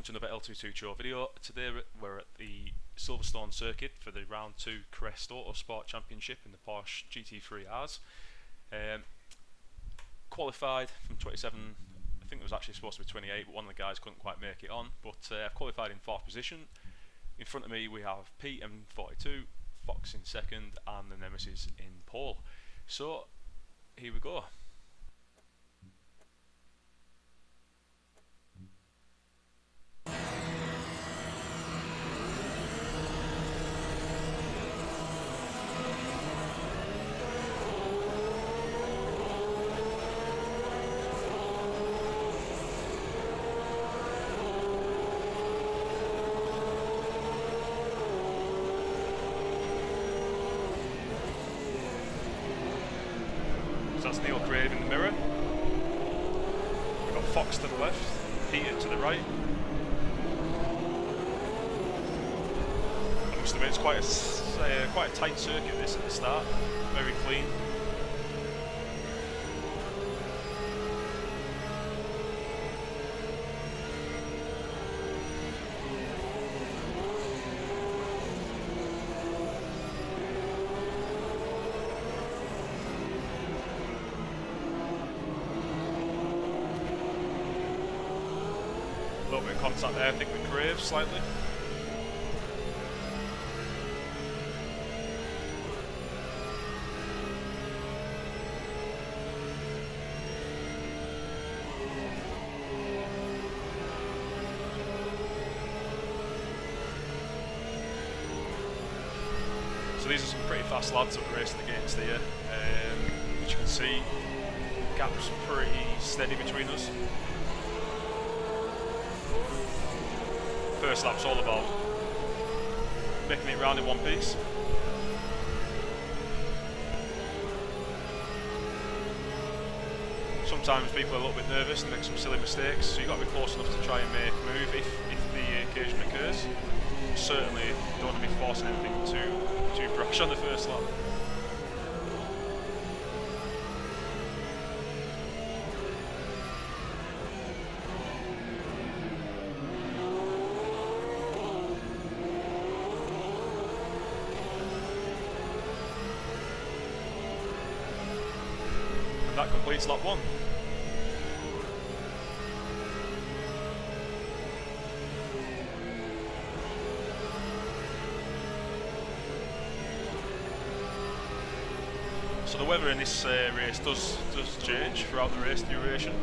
to another L22CHO video. Today we're at the Silverstone circuit for the round 2 Crest Autosport Championship in the Porsche GT3Rs. Qualified from 27, I think it was actually supposed to be 28, but one of the guys couldn't quite make it on. But I've qualified in 4th position. In front of me we have Pete in 42, Fox in 2nd, and the Nemesis in pole. So here we go. So that's Krave in the mirror. We've got Fox to the left, Peter to the right. I must admit, it's quite a tight circuit this at the start, very clean. A little bit of contact there, I think, with Krave slightly. So these are some pretty fast lads that we're racing against here. As you can see, the gap's pretty steady between us. First lap's all about making it round in one piece. Sometimes people are a little bit nervous and make some silly mistakes, so you've got to be close enough to try and make a move if the occasion occurs. Certainly don't want to be forcing anything too brash on the first lap. That completes lap 1. So the weather in this race does change throughout the race duration.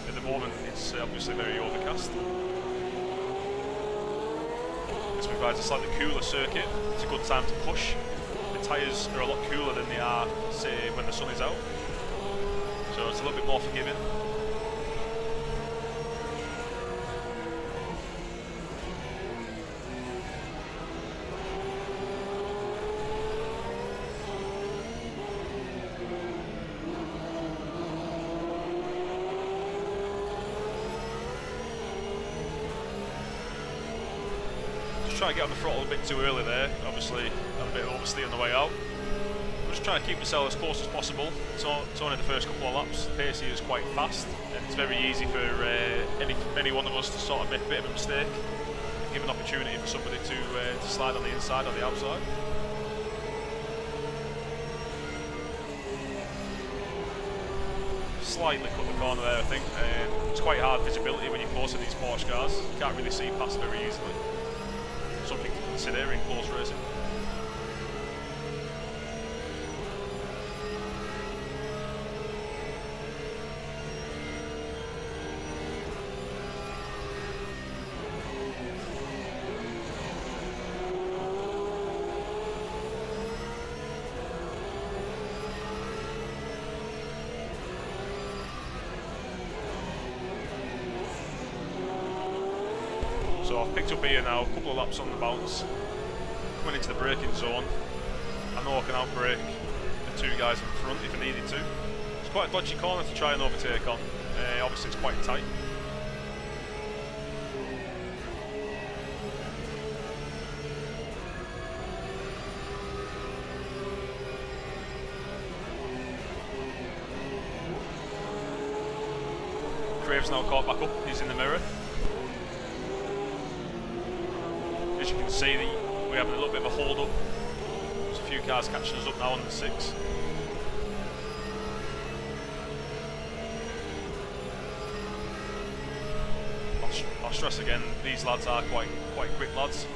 At the moment it's obviously very overcast. This provides a slightly cooler circuit. It's a good time to push. The tyres are a lot cooler than they are, say, when the sun is out, so it's a little bit more forgiving. Just trying to get on the throttle a bit too early there, obviously had a bit of oversteer on the way out. I'm just trying to keep myself as close as possible. It's only the first couple of laps. The pace here is quite fast, and it's very easy for any one of us to sort of make a bit of a mistake and give an opportunity for somebody to slide on the inside or the outside. Slightly cut the corner there, I think. It's quite hard visibility when you're close to these Porsche cars. You can't really see past very easily. Something to consider in close racing. So I've picked up here now, a couple of laps on the bounce, coming into the braking zone. I know I can outbrake the two guys in front if I needed to. It's quite a dodgy corner to try and overtake on, obviously it's quite tight. Krave's now caught back up, he's in the mirror. As you can see, we're having a little bit of a hold up. There's a few cars catching us up now on the 6. I'll stress again, these lads are quite quick lads.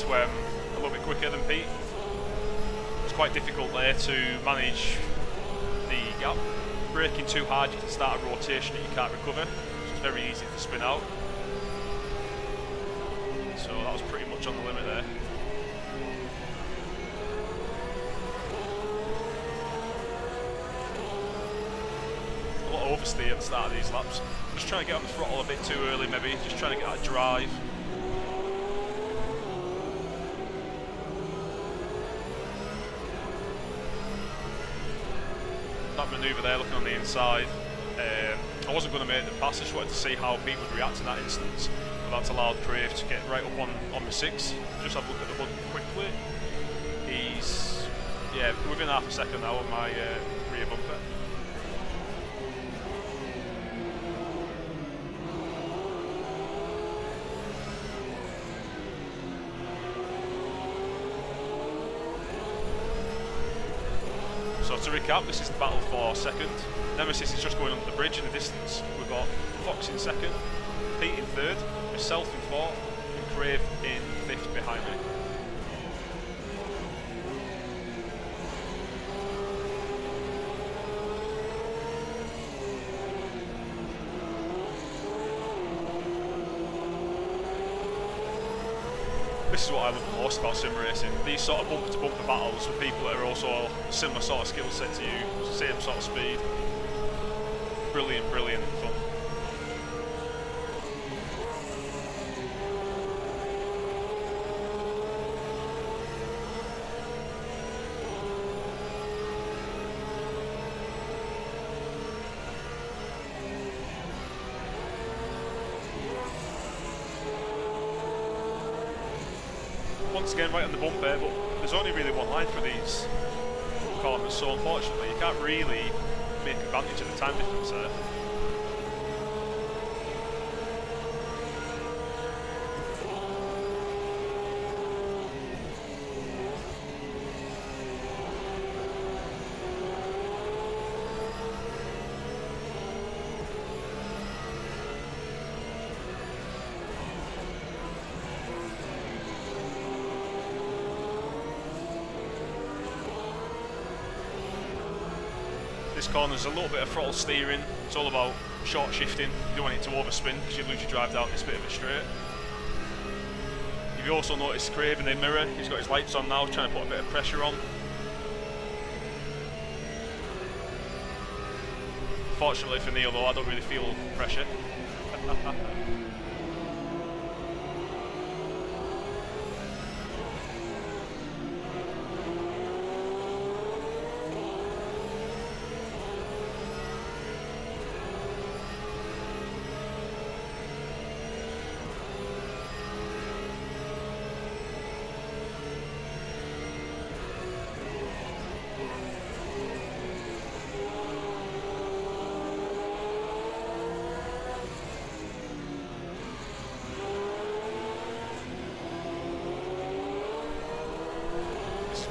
Where I'm a little bit quicker than Pete. It's quite difficult there to manage the gap. Braking too hard, you can start a rotation that you can't recover, so it's very easy to spin out. So that was pretty much on the limit there. A lot of oversteer at the start of these laps. I'm just trying to get on the throttle a bit too early maybe, just trying to get that drive. Manoeuvre there, looking on the inside. I wasn't going to make the pass, I just wanted to see how Pete would react in that instance. But that's allowed Krave to get right up on the 6. Just have a look at the hood quickly. He's within half a second now on my rear bumper. So to recap, this is the battle for second. Nemesis is just going under the bridge in the distance. We've got Fox in second, Pete in third, myself in fourth, and Krave in fifth behind me. This is what I love the most about sim racing. These sort of bumper-to-bumper battles with people that are also similar sort of skill set to you, same sort of speed. Brilliant, brilliant fun. Once again right on the bump there, but there's only really one line for these corners, so unfortunately you can't really make advantage of the time difference there. This corner's a little bit of throttle steering. It's all about short shifting. You don't want it to overspin because you lose your drive down this bit of a straight. You've also noticed Krave in the mirror. He's got his lights on now, trying to put a bit of pressure on. Fortunately for Neil though, I don't really feel pressure.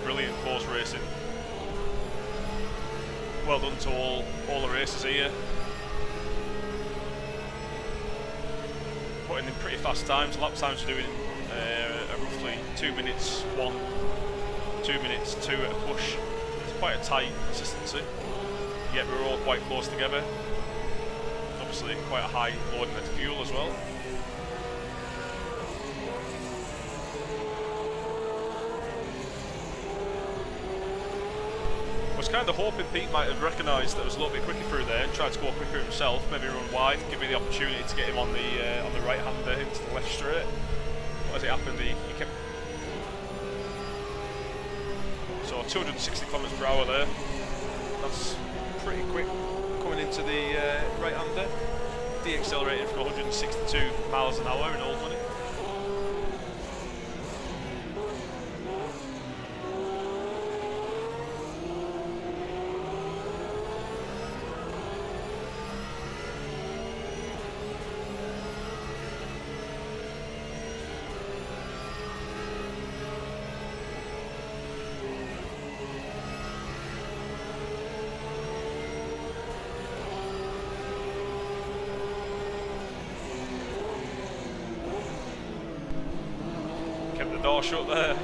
Brilliant close racing. Well done to all the racers here. Putting in pretty fast times. Lap times are doing roughly 2 minutes 1, 2 minutes 2 at a push. It's quite a tight consistency. Yet we're all quite close together. obviously quite a high loading of fuel as well. I was kind of hoping Pete might have recognised that it was a little bit quicker through there and tried to go quicker himself, maybe run wide, give me the opportunity to get him on the right hander into the left straight. But as it happened, he kept. So 260 kilometers per hour there. That's pretty quick coming into the right hander. De-accelerated from 162 miles an hour in old money. Kept the door shut there.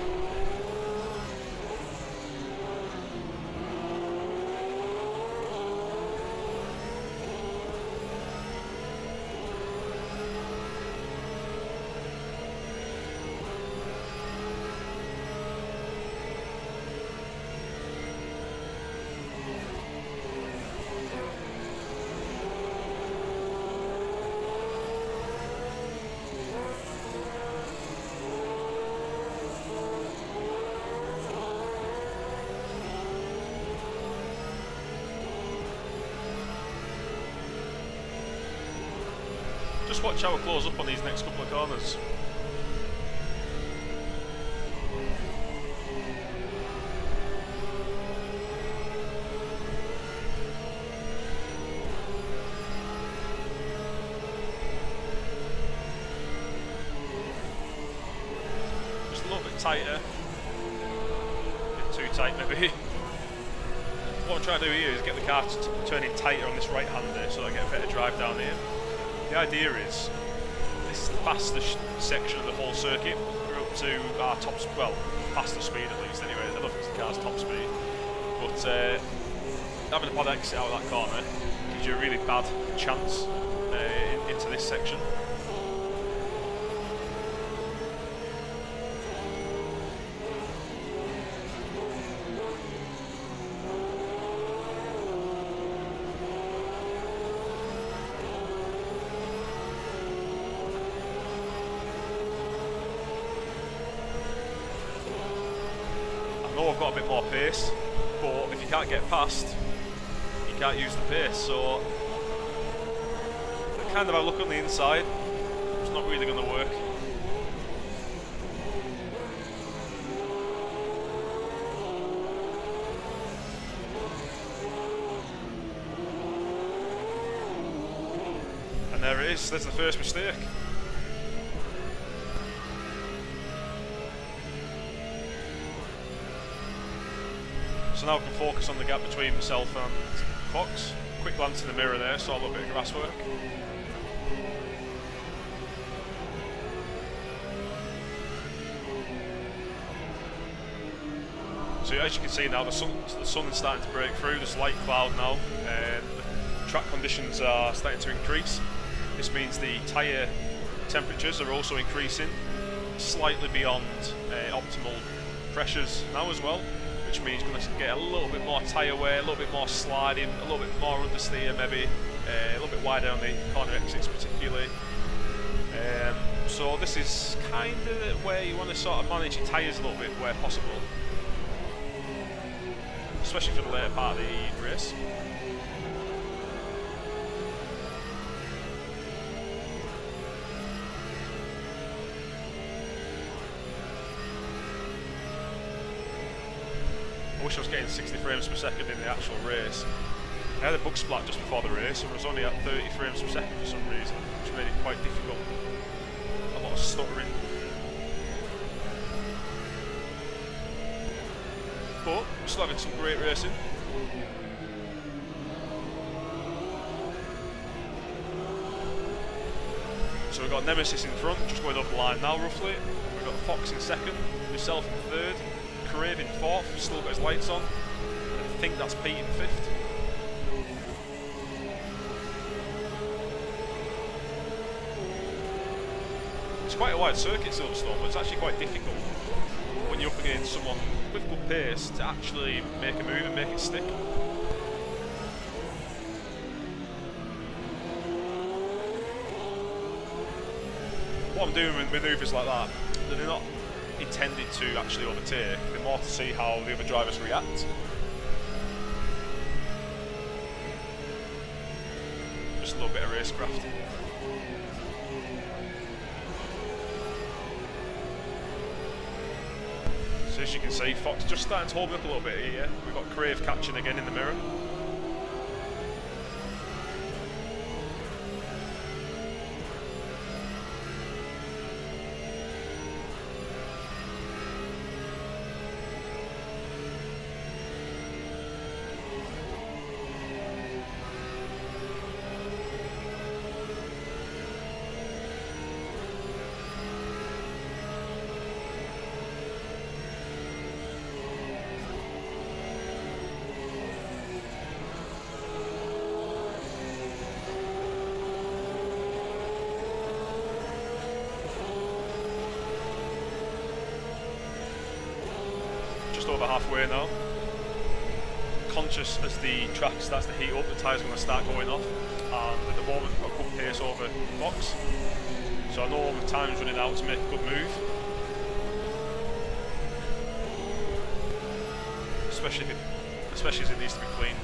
Just watch how we close up on these next couple of corners. Just a little bit tighter. A bit too tight maybe. What I'm trying to do here is get the car turning tighter on this right hander so I get a better drive down here. The idea is, this is the fastest section of the whole circuit. We're up to our top, well, fastest speed at least anyway. I don't know if it's the car's top speed. But having a bad exit out of that corner gives you a really bad chance into this section. I know I've got a bit more pace, but if you can't get past, you can't use the pace, so that kind of outlook on the inside, it's not really going to work. And there it is, there's the first mistake. So now I can focus on the gap between myself and Fox. Quick glance in the mirror there, saw a little bit of grass work. So as you can see now, the sun is starting to break through. There's light cloud now, and the track conditions are starting to increase. This means the tyre temperatures are also increasing, slightly beyond optimal pressures now as well, which means you're going to get a little bit more tyre wear, a little bit more sliding, a little bit more understeer maybe, a little bit wider on the corner exits particularly. So this is kind of where you want to sort of manage your tyres a little bit where possible, especially for the later part of the race. I wish I was getting 60 frames per second in the actual race. I had a bug splat just before the race and I was only at 30 frames per second for some reason, which made it quite difficult. A lot of stuttering. But we're still having some great racing. So we've got Nemesis in front, just going up the line now roughly. We've got Fox in second, myself in third. Krave in fourth, still got his lights on. I think that's Pete in fifth. quite a wide circuit, Silverstone, but it's actually quite difficult when you're up against someone with good pace to actually make a move and make it stick. What I'm doing with manoeuvres like that, they're not intended to actually overtake, they're more to see how the other drivers react. Just a little bit of racecraft. So as you can see, Fox just starting to hold me up a little bit here. We've got Krave catching again in the mirror. Over halfway now. Conscious as the track starts to heat up, the tyres are going to start going off, and at the moment I've got good pace over Fox, so I know my time's running out to make a good move, especially as it needs to be clean.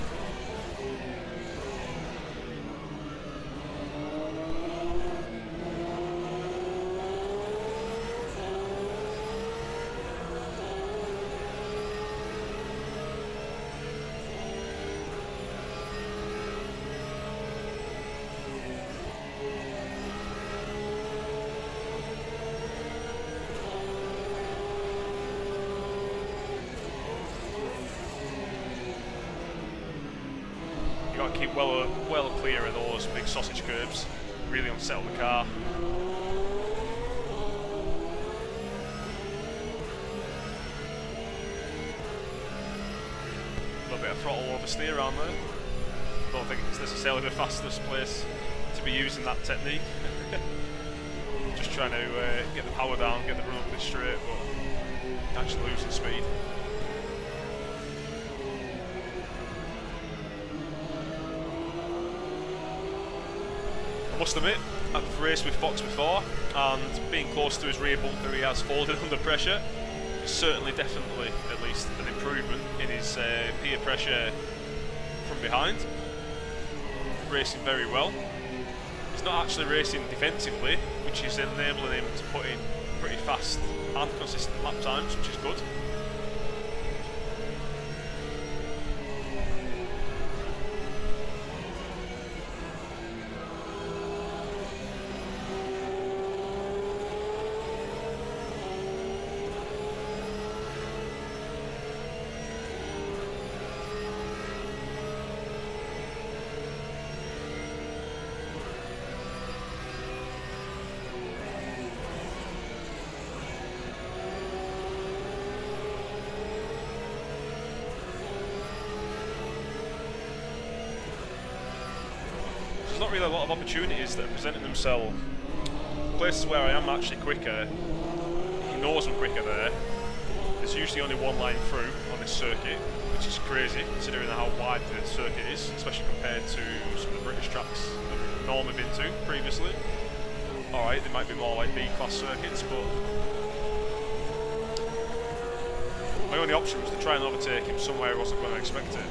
Keep well clear of those big sausage curbs, really unsettle the car. A little bit of throttle oversteer around there. Don't think it's necessarily the fastest place to be using that technique. Just trying to get the power down, get the run up this straight, but actually losing speed. I must admit, I've raced with Fox before, and being close to his rear bumper, he has folded under pressure. It's certainly, definitely, at least, an improvement in his peer pressure from behind. Racing very well. He's not actually racing defensively, which is enabling him to put in pretty fast and consistent lap times, which is good. There's not really a lot of opportunities that are presenting themselves. Places where I am actually quicker, he knows I'm quicker there. There's usually only one line through on this circuit, which is crazy considering how wide the circuit is, especially compared to some of the British tracks that we've normally been to previously. Alright, they might be more like B-class circuits, but my only option was to try and overtake him somewhere I wasn't going to expect it.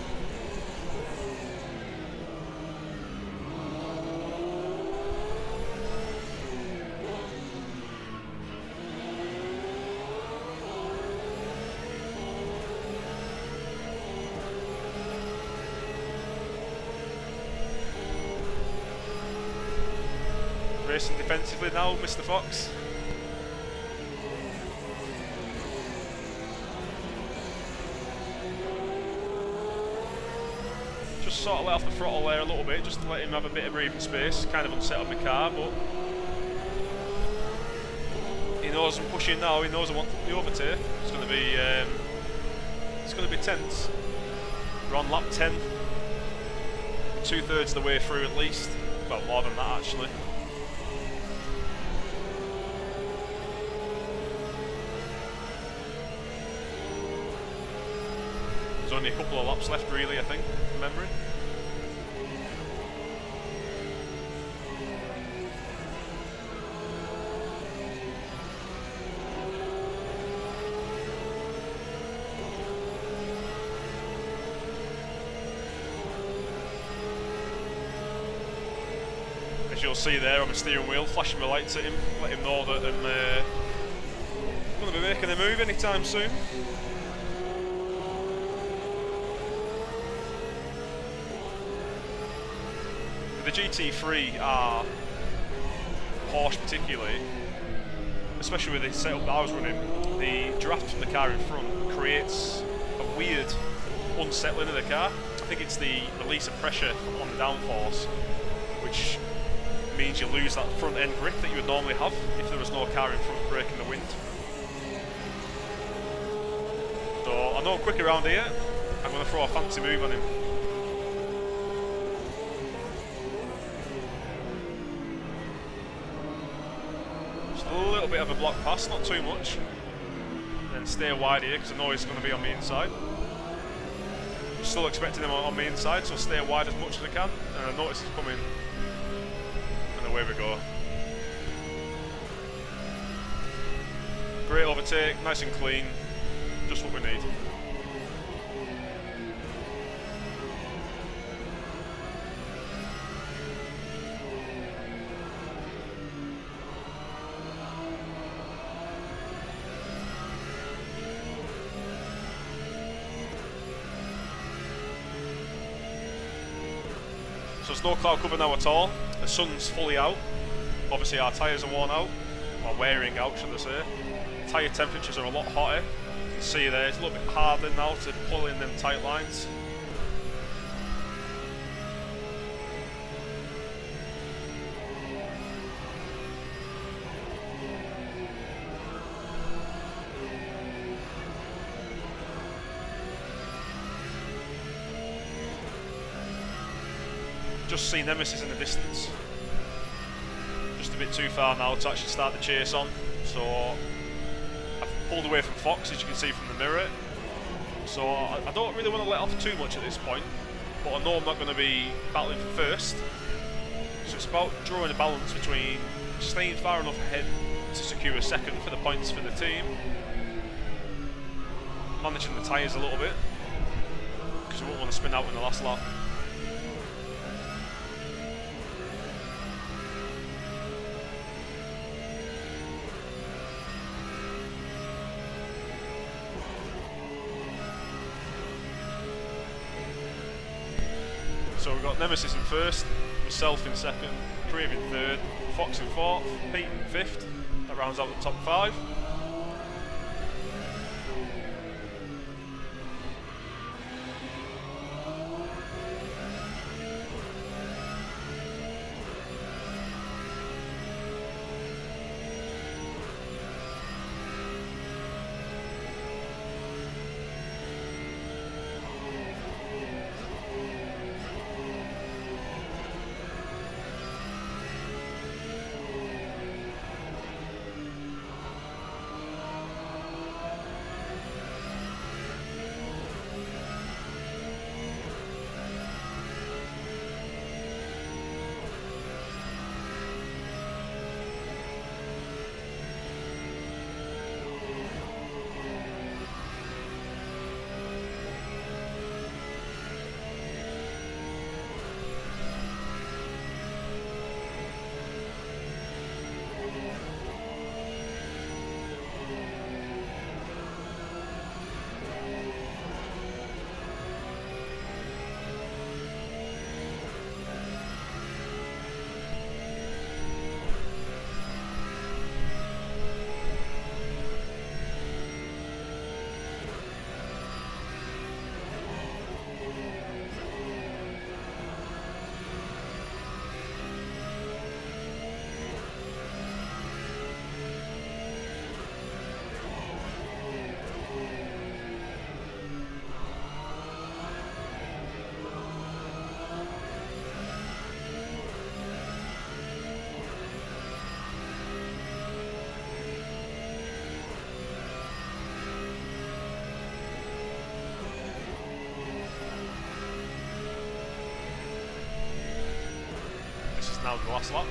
Racing defensively now, Mr. Fox. Just sort of let off the throttle there a little bit, just to let him have a bit of breathing space. Kind of unsettled the car, but he knows I'm pushing now. He knows I want the overtake. It's going to be tense. We're on lap 10, 2/3 of the way through at least. Well, more than that actually. There's only a couple of laps left really, I think, from memory. As you'll see there on the steering wheel, flashing my lights at him, let him know that I'm going to be making a move anytime soon. The GT3 are, Porsche particularly, especially with the setup that I was running, the draft from the car in front creates a weird unsettling of the car. I think it's the release of pressure on the downforce, which means you lose that front end grip that you would normally have if there was no car in front breaking the wind. So I know I'm quick around here, I'm going to throw a fancy move on him. Just a little bit of a block pass, not too much. Then stay wide here because I know he's going to be on the inside. Still expecting him on the inside, so stay wide as much as I can. And I notice he's coming. Away we go. Great overtake, nice and clean, just what we need. So there's no cloud cover now at all. The sun's fully out. Obviously our tyres are worn out, or wearing out should I say. Tyre temperatures are a lot hotter. You can see there, it's a little bit harder now to pull in them tight lines. Just see Nemesis in the distance. Just a bit too far now to actually start the chase on. So I've pulled away from Fox, as you can see from the mirror. So I don't really want to let off too much at this point, but I know I'm not going to be battling for first. So it's about drawing a balance between staying far enough ahead to secure a second for the points for the team, managing the tyres a little bit, because we won't want to spin out in the last lap. So we've got Nemesis in first, myself in second, Krave in third, Fox in fourth, Pete in fifth. That rounds out the top five. now the last lap.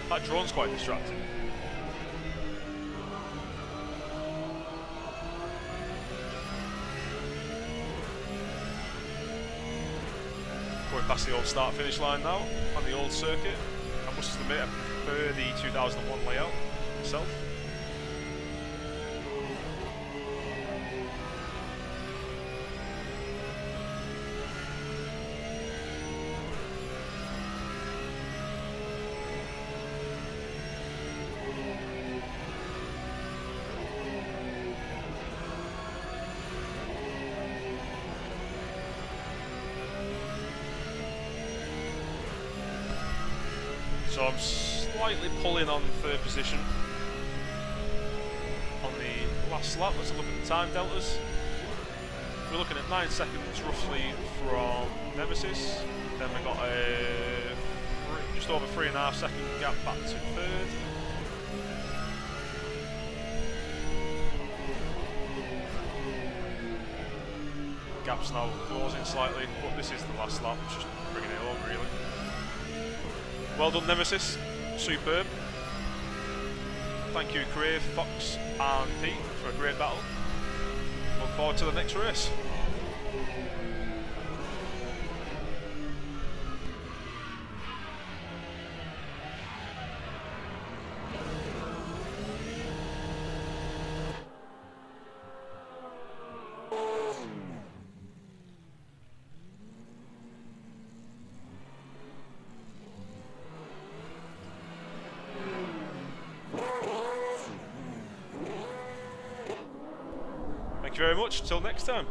That drone's quite distracting. Going past the old start-finish line now, on the old circuit. I must admit, I prefer the 2001 layout myself. So I'm slightly pulling on third position on the last lap. Let's look at the time deltas. We're looking at 9 seconds roughly from Nemesis. Then we got a just over 3.5 second gap back to third. Gap's now closing slightly, but this is the last lap. Just bringing it home really. Well done, Nemesis. Superb. Thank you, Krave, Fox and Pete for a great battle. Look forward to the next race. Thank you very much. Till next time.